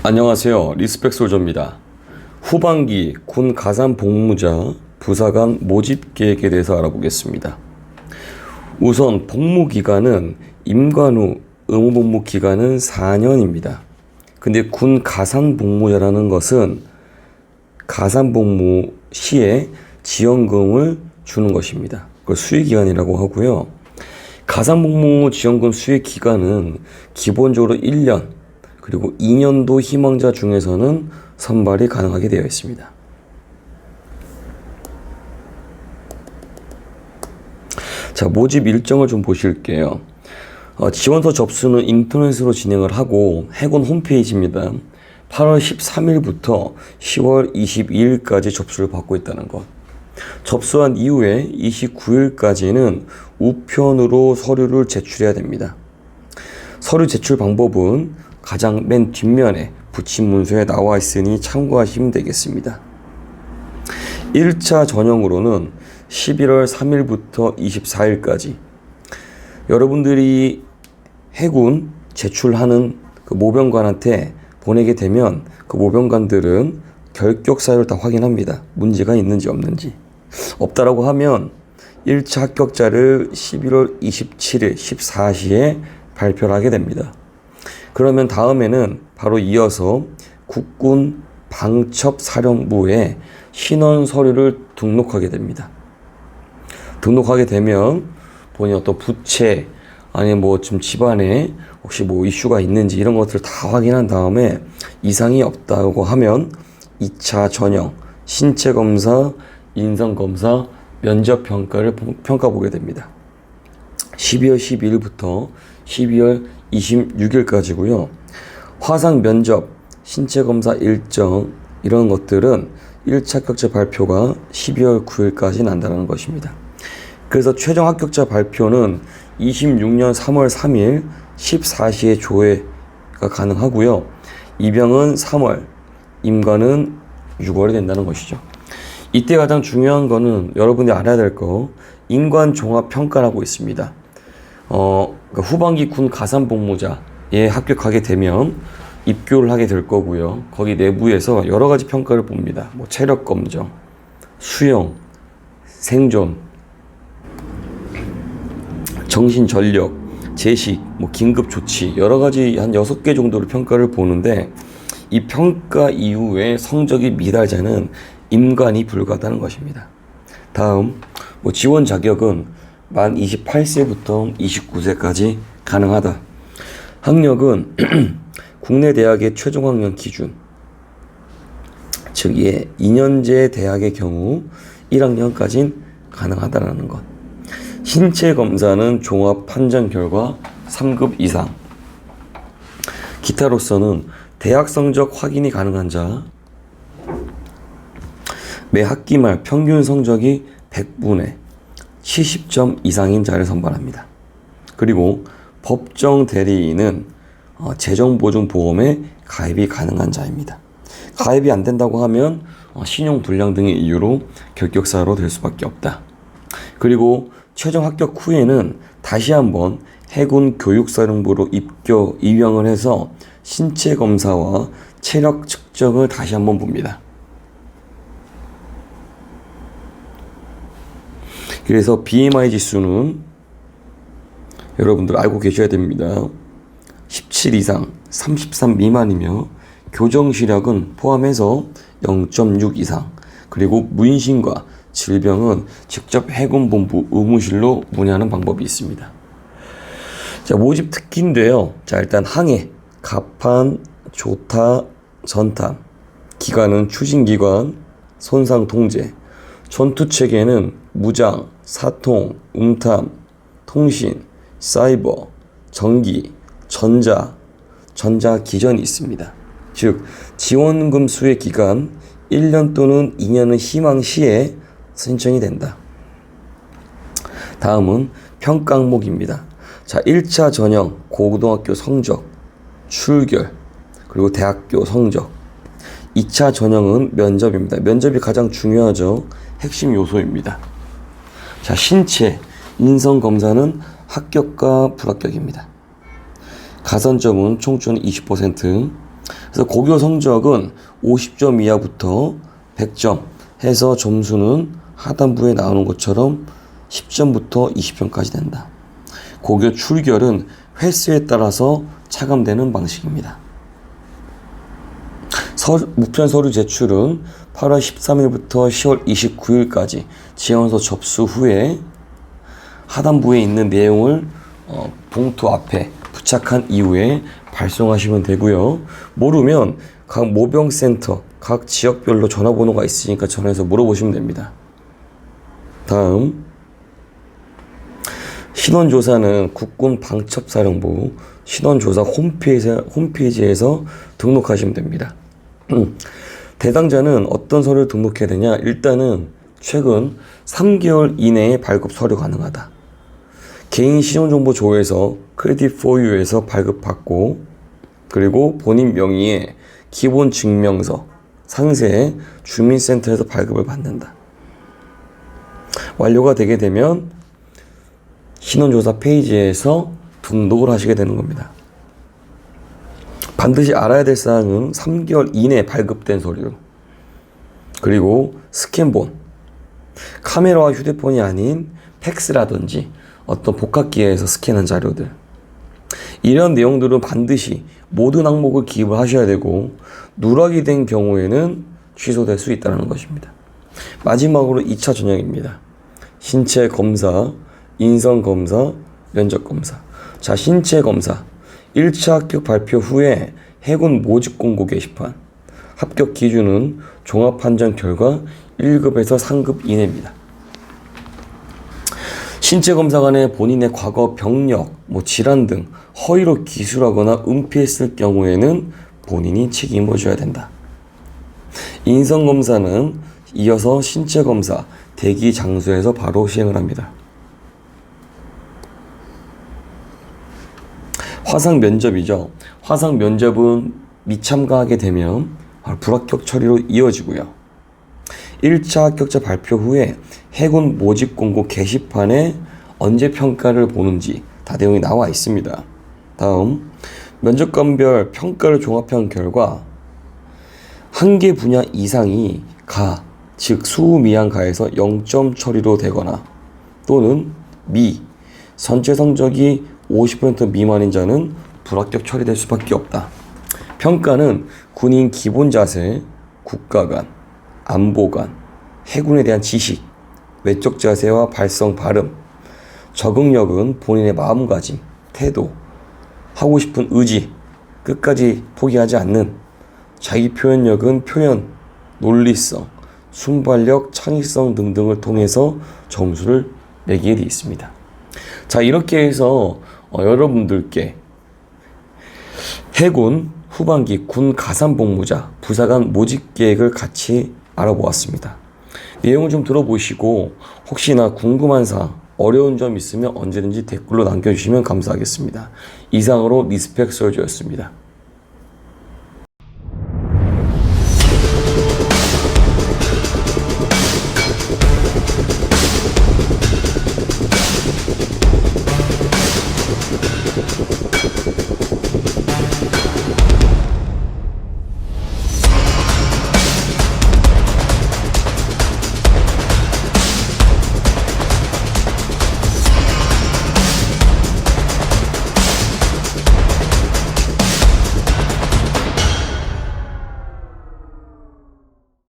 안녕하세요. 리스펙 솔저입니다. 후반기 군 가산 복무자 부사관 모집 계획에 대해서 알아보겠습니다. 우선 복무 기간은 임관 후 의무 복무 기간은 4년입니다. 근데 군 가산 복무자라는 것은 가산 복무 시에 지원금을 주는 것입니다. 그걸 수의 기간이라고 하고요. 가산 복무 지원금 수의 기간은 기본적으로 1년 그리고 2년도 희망자 중에서는 선발이 가능하게 되어 있습니다. 자, 모집 일정을 좀 보실게요. 지원서 접수는 인터넷으로 진행을 하고 해군 홈페이지입니다. 8월 13일부터 10월 22일까지 접수를 받고 있다는 것. 접수한 이후에 29일까지는 우편으로 서류를 제출해야 됩니다. 서류 제출 방법은 가장 맨 뒷면에 붙인 문서에 나와 있으니 참고하시면 되겠습니다. 1차 전형으로는 11월 3일부터 24일까지 여러분들이 해군 제출하는 그 모병관한테 보내게 되면 그 모병관들은 결격 사유를 다 확인합니다. 문제가 있는지 없는지. 없다라고 하면 1차 합격자를 11월 27일 14시에 발표를 하게 됩니다. 그러면 다음에는 바로 이어서 국군 방첩사령부에 신원 서류를 등록하게 됩니다. 등록하게 되면 본인 어떤 부채 아니면 뭐 좀 집안에 혹시 뭐 이슈가 있는지 이런 것들을 다 확인한 다음에 이상이 없다고 하면 2차 전형, 신체검사, 인성검사, 면접평가를 평가보게 됩니다. 12월 12일부터 12월 26일까지고요. 화상 면접, 신체검사 일정 이런 것들은 1차 합격자 발표가 12월 9일까지 난다는 것입니다. 그래서 최종 합격자 발표는 26년 3월 3일 14시에 조회가 가능하고요. 입영은 3월, 임관은 6월이 된다는 것이죠. 이때 가장 중요한 거는 여러분이 알아야 될 거 인관 종합 평가라고 있습니다. 그러니까 후반기 군 가산 복무자에 합격하게 되면 입교를 하게 될 거고요. 거기 내부에서 여러 가지 평가를 봅니다. 뭐 체력 검정, 수영, 생존, 정신 전력, 제식, 뭐 긴급 조치 여러 가지 한 6개 정도를 평가를 보는데 이 평가 이후에 성적이 미달자는 임관이 불가하다는 것입니다. 다음 뭐 지원 자격은 만 28세부터 29세까지 가능하다. 학력은 국내 대학의 최종 학력 기준, 즉 2년제 대학의 경우 1학년까지는 가능하다는 것. 신체 검사는 종합 판정 결과 3급 이상. 기타로서는 대학 성적 확인이 가능한 자, 매 학기 말 평균 성적이 100분에 70점 이상인 자를 선발합니다. 그리고 법정 대리인은 재정보증보험에 가입이 가능한 자입니다. 가입이 안 된다고 하면 신용불량 등의 이유로 결격사로 될 수밖에 없다. 그리고 최종 합격 후에는 다시 한번 해군 교육사령부로 입영을 해서 신체 검사와 체력 측정을 다시 한번 봅니다. 그래서 BMI 지수는 여러분들 알고 계셔야 됩니다. 17 이상, 33 미만이며 교정시력은 포함해서 0.6 이상, 그리고 문신과 질병은 직접 해군본부 의무실로 문의하는 방법이 있습니다. 자, 모집 특기인데요. 자, 일단 항해, 갑판, 조타, 전탐, 기관은 추진기관, 손상통제, 전투체계는 무장, 사통, 음탐, 통신, 사이버, 전기, 전자기전이 있습니다. 즉 지원금 수의 기간 1년 또는 2년은 희망시에 신청이 된다. 다음은 평가 항목입니다. 자, 1차 전형, 고등학교 성적, 출결, 그리고 대학교 성적. 2차 전형은 면접입니다. 면접이 가장 중요하죠. 핵심 요소입니다. 자, 신체, 인성검사는 합격과 불합격입니다. 가산점은 총점 20%, 그래서 고교 성적은 50점 이하부터 100점 해서 점수는 하단부에 나오는 것처럼 10점부터 20점까지 된다. 고교 출결은 횟수에 따라서 차감되는 방식입니다. 우편 서류 제출은 8월 13일부터 10월 29일까지 지원서 접수 후에 하단부에 있는 내용을 봉투 앞에 부착한 이후에 발송하시면 되고요. 모르면 각 모병센터, 각 지역별로 전화번호가 있으니까 전화해서 물어보시면 됩니다. 다음, 신원조사는 국군 방첩사령부 신원조사 홈페이지에서 등록하시면 됩니다. 대상자는 어떤 서류를 등록해야 되냐? 일단은 최근 3개월 이내에 발급 서류 가능하다. 개인 신용정보조회에서 크레딧 포유에서 발급받고, 그리고 본인 명의의 기본 증명서, 상세, 주민센터에서 발급을 받는다. 완료가 되게 되면 신원조사 페이지에서 등록을 하시게 되는 겁니다. 반드시 알아야 될 사항은 3개월 이내에 발급된 서류, 그리고 스캔본, 카메라와 휴대폰이 아닌 팩스라든지 어떤 복합기에서 스캔한 자료들, 이런 내용들은 반드시 모든 항목을 기입을 하셔야 되고 누락이 된 경우에는 취소될 수 있다는 것입니다. 마지막으로 2차 전형입니다. 신체 검사, 인성 검사, 면접 검사. 자, 신체 검사. 1차 합격 발표 후에 해군 모집 공고 게시판. 합격 기준은 종합 판정 결과 1급에서 3급 이내입니다. 신체 검사 간에 본인의 과거 병력, 질환 등 허위로 기술하거나 은폐했을 경우에는 본인이 책임을 져야 된다. 인성 검사는 이어서 신체 검사 대기 장소에서 바로 시행을 합니다. 화상 면접이죠. 화상 면접은 미참가하게 되면 불합격 처리로 이어지고요. 1차 합격자 발표 후에 해군 모집 공고 게시판에 언제 평가를 보는지 다 내용이 나와 있습니다. 다음, 면접관별 평가를 종합한 결과 한 개 분야 이상이 가, 즉 수미양가에서 0점 처리로 되거나 또는 미, 전체 성적이 50% 미만인 자는 불합격 처리될 수밖에 없다. 평가는 군인 기본 자세, 국가관, 안보관, 해군에 대한 지식, 외적 자세와 발성, 발음, 적응력은 본인의 마음가짐, 태도, 하고 싶은 의지, 끝까지 포기하지 않는, 자기 표현력은 표현, 논리성, 순발력, 창의성 등등을 통해서 점수를 매기게 되어 있습니다. 자, 이렇게 해서 여러분들께 해군 후반기 군 가산복무자 부사관 모집 계획을 같이 알아보았습니다. 내용을 좀 들어보시고 혹시나 궁금한 사항, 어려운 점 있으면 언제든지 댓글로 남겨주시면 감사하겠습니다. 이상으로 리스펙 솔저였습니다.